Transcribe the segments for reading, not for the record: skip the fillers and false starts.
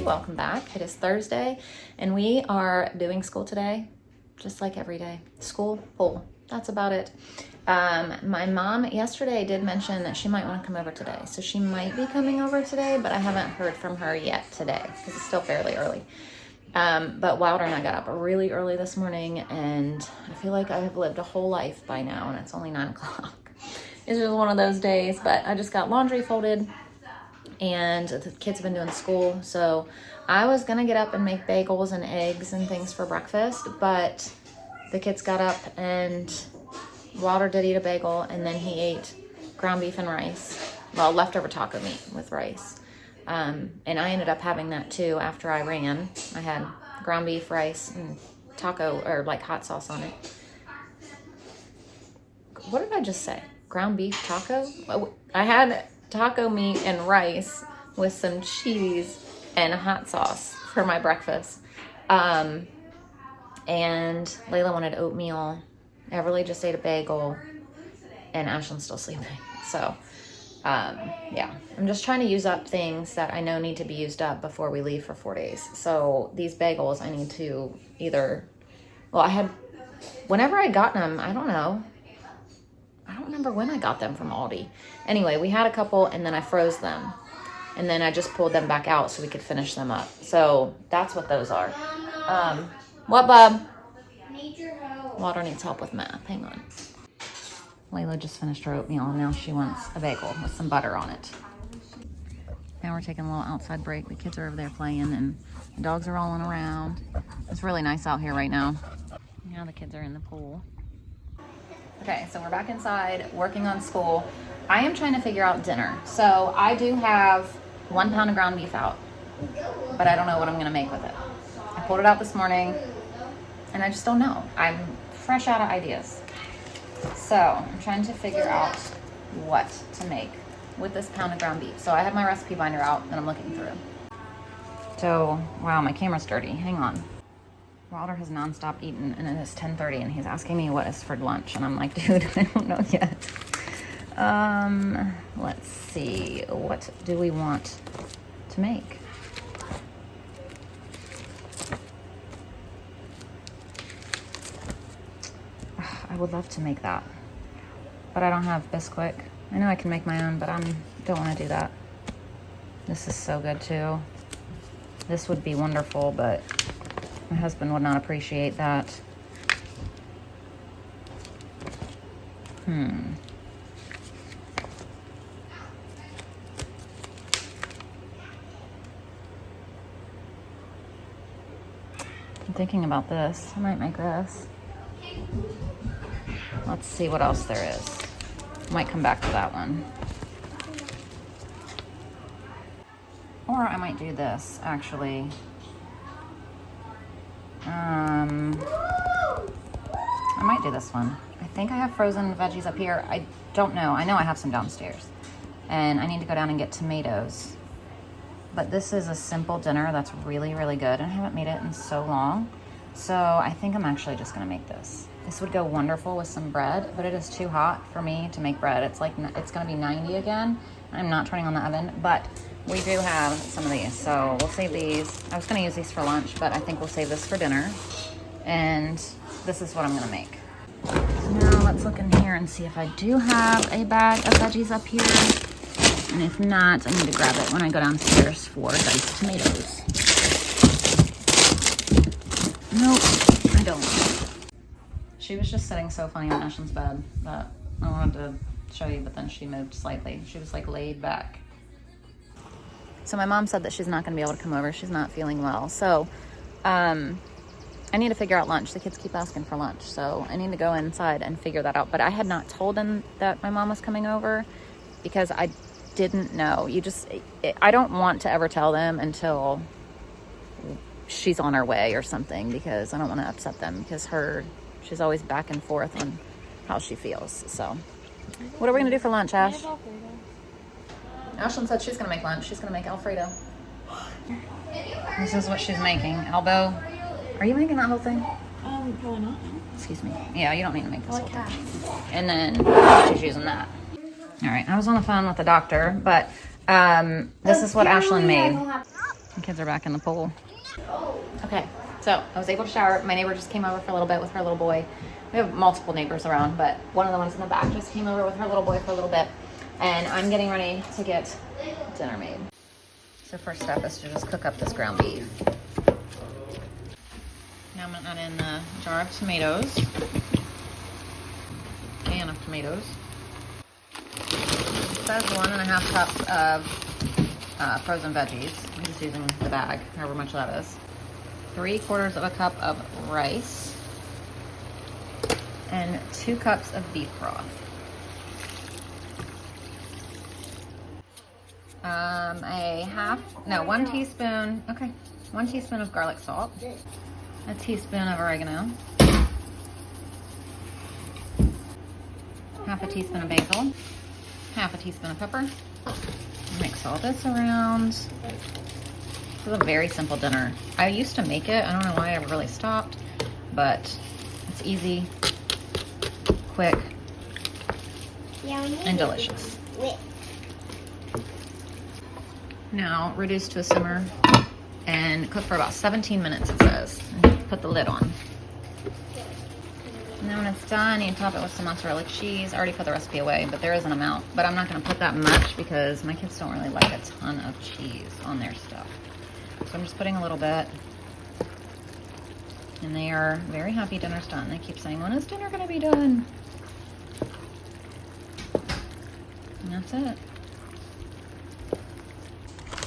welcome back. It is Thursday and we are doing school today, just like every day. School, full. That's about it. My mom yesterday did mention that she might want to come over today. So she might be coming over today, but I haven't heard from her yet today because it's still fairly early. But Wilder and I got up really early this morning and I feel like I have lived a whole life by now and it's only 9 o'clock. It's just one of those days, but I just got laundry folded and the kids have been doing school. So I was going to get up and make bagels and eggs and things for breakfast, but the kids got up and Wilder did eat a bagel and then he ate ground beef and rice. Well, leftover taco meat with rice. And I ended up having that too after I ran. I had ground beef, rice, and taco, or like hot sauce on it. What did I just say? Ground beef taco? I had taco meat and rice with some cheese and a hot sauce for my breakfast. And Layla wanted oatmeal. Everly just ate a bagel. And Ashlyn's still sleeping. So, yeah. I'm just trying to use up things that I know need to be used up before we leave for 4 days. So these bagels I need to either... Well, whenever I got them, I don't know. I don't remember when I got them from Aldi. Anyway, we had a couple and then I froze them. And then I just pulled them back out so we could finish them up. So that's what those are. What, bub? Water needs help with math. Hang on. Layla just finished her oatmeal and now she wants a bagel with some butter on it. Now we're taking a little outside break. The kids are over there playing and the dogs are rolling around. It's really nice out here right now. Now the kids are in the pool. Okay, so we're back inside working on school. I am trying to figure out dinner. So I do have 1 pound of ground beef out, but I don't know what I'm gonna make with it. I pulled it out this morning and I just don't know. I'm fresh out of ideas. So I'm trying to figure out what to make with this pound of ground beef. So I have my recipe binder out that I'm looking through. So, wow, my camera's dirty. Hang on. Wilder has nonstop eaten and it is 10:30 and he's asking me what is for lunch. And I'm like, dude, I don't know yet. Let's see. What do we want to make? I would love to make that, but I don't have Bisquick. I know I can make my own, but I don't want to do that. This is so good too. This would be wonderful, but my husband would not appreciate that. I'm thinking about this. I might make this. Let's see what else there is. Might come back to that one. Or I might do this, actually. I might do this one. I think I have frozen veggies up here. I don't know. I know I have some downstairs. And I need to go down and get tomatoes. But this is a simple dinner that's really, really good. And I haven't made it in so long. So I think I'm actually just gonna make this. This would go wonderful with some bread, but it is too hot for me to make bread. It's gonna be 90 again. I'm not turning on the oven, but we do have some of these. So we'll save these. I was gonna use these for lunch, but I think we'll save this for dinner. And this is what I'm gonna make. So now let's look in here and see if I do have a bag of veggies up here. And if not, I need to grab it when I go downstairs for diced tomatoes. Nope, I don't. She was just sitting so funny on Ashlyn's bed that I wanted to show you, but then she moved slightly. She was like laid back. So my mom said that she's not gonna be able to come over. She's not feeling well. So I need to figure out lunch. The kids keep asking for lunch. So I need to go inside and figure that out. But I had not told them that my mom was coming over because I didn't know. I don't want to ever tell them until she's on her way or something, because I don't want to upset them, because she's always back and forth on how she feels. So what are we gonna do for lunch, Ash? Ashlyn said she's gonna make lunch. She's gonna make Alfredo. This is what she's making. Elbow. Are you making that whole thing? Probably not. Excuse me. Yeah, you don't need to make this whole thing. And then she's using that. All right, I was on the phone with the doctor, but this is what Ashlyn made. The kids are back in the pool. Okay, so I was able to shower. My neighbor just came over for a little bit with her little boy. We have multiple neighbors around, but one of the ones in the back just came over with her little boy for a little bit. And I'm getting ready to get dinner made. So first step is to just cook up this ground beef. Now I'm gonna add in a jar of tomatoes. Can of tomatoes. It says 1.5 cups of frozen veggies. I'm just using the bag, however much that is. 3/4 of a cup of rice. And 2 cups of beef broth. 1 teaspoon, okay, 1 teaspoon of garlic salt, a teaspoon of oregano, 1/2 teaspoon of basil, 1/2 teaspoon of pepper. Mix all this around. This is a very simple dinner. I used to make it. I don't know why I ever really stopped, but it's easy, quick, and delicious. Now reduce to a simmer and cook for about 17 minutes, it says. Put the lid on. And then when it's done, you top it with some mozzarella cheese. I already put the recipe away, but there is an amount. But I'm not going to put that much because my kids don't really like a ton of cheese on their stuff. So I'm just putting a little bit. And they are very happy dinner's done. They keep saying, when is dinner going to be done? And that's it.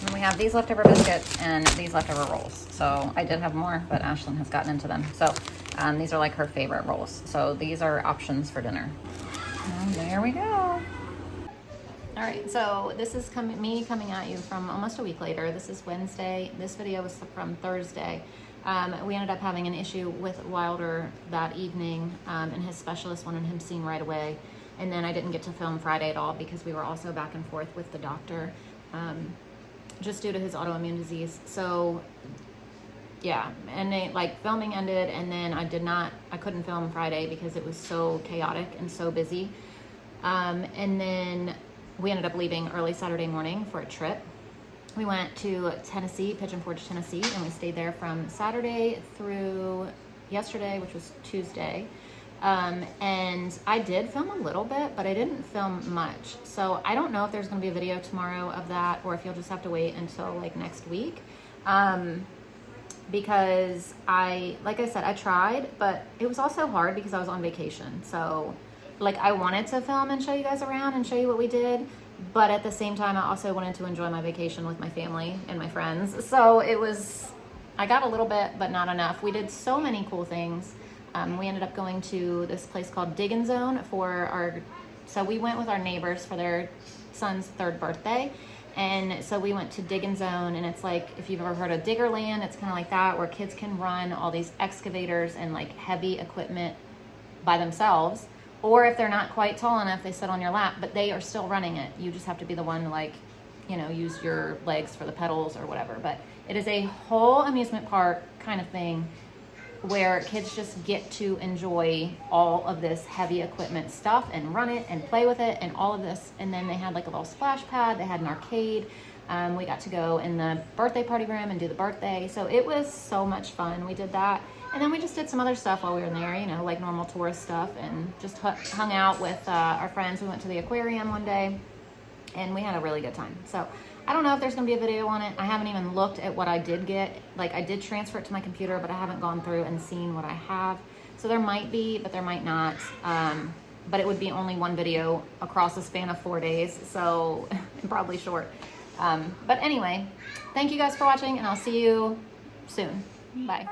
And we have these leftover biscuits and these leftover rolls. So I did have more, but Ashlyn has gotten into them. So these are like her favorite rolls. So these are options for dinner. And there we go. All right, so this is me coming at you from almost a week later. This is Wednesday. This video was from Thursday. We ended up having an issue with Wilder that evening, and his specialist wanted him seen right away. And then I didn't get to film Friday at all because we were also back and forth with the doctor, just due to his autoimmune disease. So yeah, and filming ended, and then I couldn't film Friday because it was so chaotic and so busy. And then we ended up leaving early Saturday morning for a trip. We went to Tennessee, Pigeon Forge, Tennessee, and we stayed there from Saturday through yesterday, which was Tuesday. And I did film a little bit, but I didn't film much. So I don't know if there's going to be a video tomorrow of that, or if you'll just have to wait until like next week. Because like I said, I tried, but it was also hard because I was on vacation. So like I wanted to film and show you guys around and show you what we did, but at the same time, I also wanted to enjoy my vacation with my family and my friends. So I got a little bit, but not enough. We did so many cool things. We ended up going to this place called Diggin' Zone so we went with our neighbors for their son's 3rd birthday. And so we went to Diggin' Zone, and it's like, if you've ever heard of Diggerland, it's kind of like that, where kids can run all these excavators and like heavy equipment by themselves. Or if they're not quite tall enough, they sit on your lap, but they are still running it. You just have to be the one to use your legs for the pedals or whatever. But it is a whole amusement park kind of thing where kids just get to enjoy all of this heavy equipment stuff and run it and play with it and all of this. And then they had like a little splash pad. They had an arcade. We got to go in the birthday party room and do the birthday. So it was so much fun. We did that. And then we just did some other stuff while we were in there, like normal tourist stuff, and just hung out with our friends. We went to the aquarium one day, and we had a really good time. So I don't know if there's going to be a video on it. I haven't even looked at what I did get. Like, I did transfer it to my computer, but I haven't gone through and seen what I have. So there might be, but there might not. But it would be only one video across the span of 4 days, so probably short. But anyway, thank you guys for watching, and I'll see you soon. Bye.